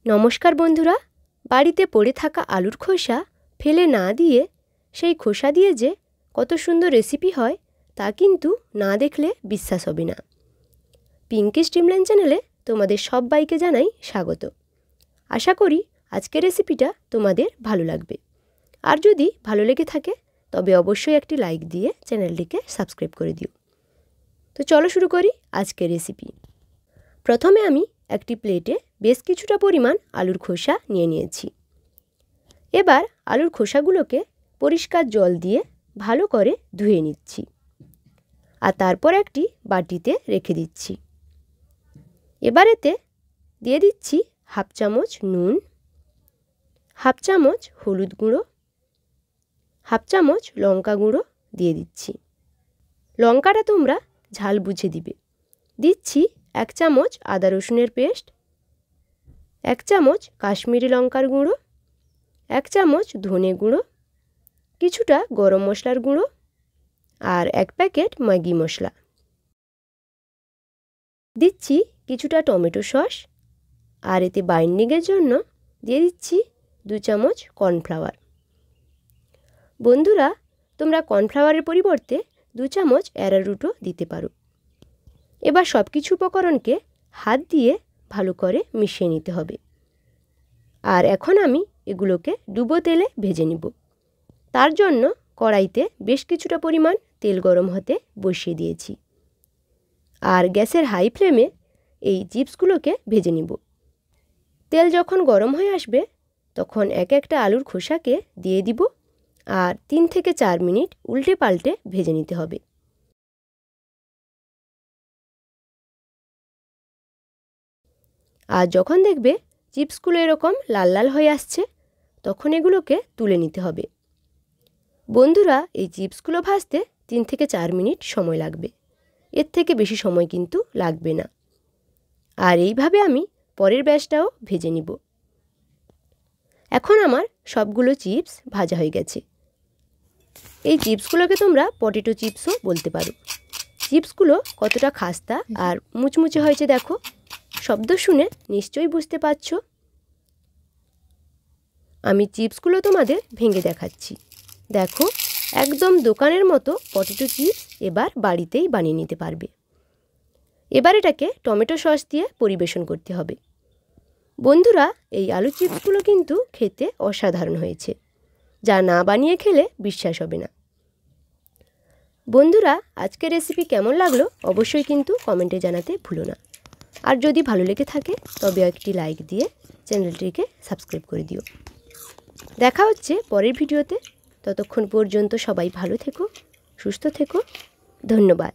নমস্কার বন্ধুরা, বাড়িতে পড়ে থাকা আলুর খোসা ফেলে না দিয়ে সেই খোসা দিয়ে যে কত সুন্দর রেসিপি হয় তা কিন্তু না দেখলে বিশ্বাস হবে না। পিঙ্কি স্ট্রিমলাইন চ্যানেলে তোমাদের সবাইকে জানাই স্বাগত। আশা করি আজকের রেসিপিটা তোমাদের ভালো লাগবে। আর যদি ভালো লেগে থাকে তবে অবশ্যই একটি লাইক দিয়ে চ্যানেলটিকে সাবস্ক্রাইব করে দিও। তো চলো শুরু করি আজকের রেসিপি। প্রথমে আমি একটি প্লেটে বেশ কিছুটা পরিমাণ আলুর খোসা নিয়ে নিয়েছি। এবার আলুর খোসাগুলোকে পরিষ্কার জল দিয়ে ভালো করে ধুয়ে নিচ্ছি আর তারপর একটি বাটিতে রেখে দিচ্ছি। এবার এতে দিয়ে দিচ্ছি হাফ চামচ নুন, হাফ চামচ হলুদ গুঁড়ো, হাফ চামচ লঙ্কা গুঁড়ো দিয়ে দিচ্ছি। লঙ্কাটা তোমরা ঝাল বুঝে দিবে। দিচ্ছি 1 চামচ আদা রসুনের পেস্ট, 1 চামচ কাশ্মীরি লঙ্কার গুঁড়ো, 1 চামচ ধনে গুঁড়ো, কিছুটা গরম মশলার গুঁড়ো আর 1 প্যাকেট ম্যাগি মশলা। দিচ্ছি কিছুটা টমেটো সস আর এতে বাইন্ডিংয়ের জন্য দিয়ে দিচ্ছি 2 চামচ কর্নফ্লাওয়ার। বন্ধুরা, তোমরা কর্নফ্লাওয়ারের পরিবর্তে 2 চামচ অ্যারারুটও দিতে পারো। এবার সব কিছু উপকরণকে হাত দিয়ে ভালো করে মিশিয়ে নিতে হবে। আর এখন আমি এগুলোকে ডুবো তেলে ভেজে নিব। তার জন্য কড়াইতে বেশ কিছুটা পরিমাণ তেল গরম হতে বসিয়ে দিয়েছি আর গ্যাসের হাই ফ্লেমে এই চিপসগুলোকে ভেজে নিব। তেল যখন গরম হয়ে আসবে তখন এক একটা আলুর খোসাকে দিয়ে দিব আর 3 থেকে 4 মিনিট উল্টে পাল্টে ভেজে নিতে হবে। আর যখন দেখবে চিপসগুলো এরকম লাল লাল হয়ে আসছে তখন এগুলোকে তুলে নিতে হবে। বন্ধুরা, এই চিপসগুলো ভাজতে 3 থেকে 4 মিনিট সময় লাগবে, এর থেকে বেশি সময় কিন্তু লাগবে না। আর এইভাবে আমি পরের ব্যাচটাও ভেজে নিব। এখন আমার সবগুলো চিপস ভাজা হয়ে গেছে। এই চিপসগুলোকে তোমরা পটেটো চিপসও বলতে পারো। চিপসগুলো কতটা খাস্তা আর মুচমুচে হয়েছে দেখো, শব্দ শুনে নিশ্চয়ই বুঝতে পারছো। আমি চিপসগুলো তোমাদের ভেঙে দেখাচ্ছি। দেখো, একদম দোকানের মতো পটেটো চিপস এবার বাড়িতেই বানিয়ে নিতে পারবে। এবার এটাকে টমেটো সস দিয়ে পরিবেশন করতে হবে। বন্ধুরা, এই আলু চিপসগুলো কিন্তু খেতে অসাধারণ হয়েছে, যা না বানিয়ে খেলে বিশ্বাস হবে না। বন্ধুরা, আজকের রেসিপি কেমন লাগলো অবশ্যই কিন্তু কমেন্টে জানাতে ভুলো না। আর যদি ভালো লেগে থাকে তবে একটি লাইক দিয়ে চ্যানেলটিকে সাবস্ক্রাইব করে দিও। দেখা হচ্ছে পরের ভিডিওতে। ততক্ষণ পর্যন্ত সবাই ভালো থেকো, সুস্থ থেকো। ধন্যবাদ।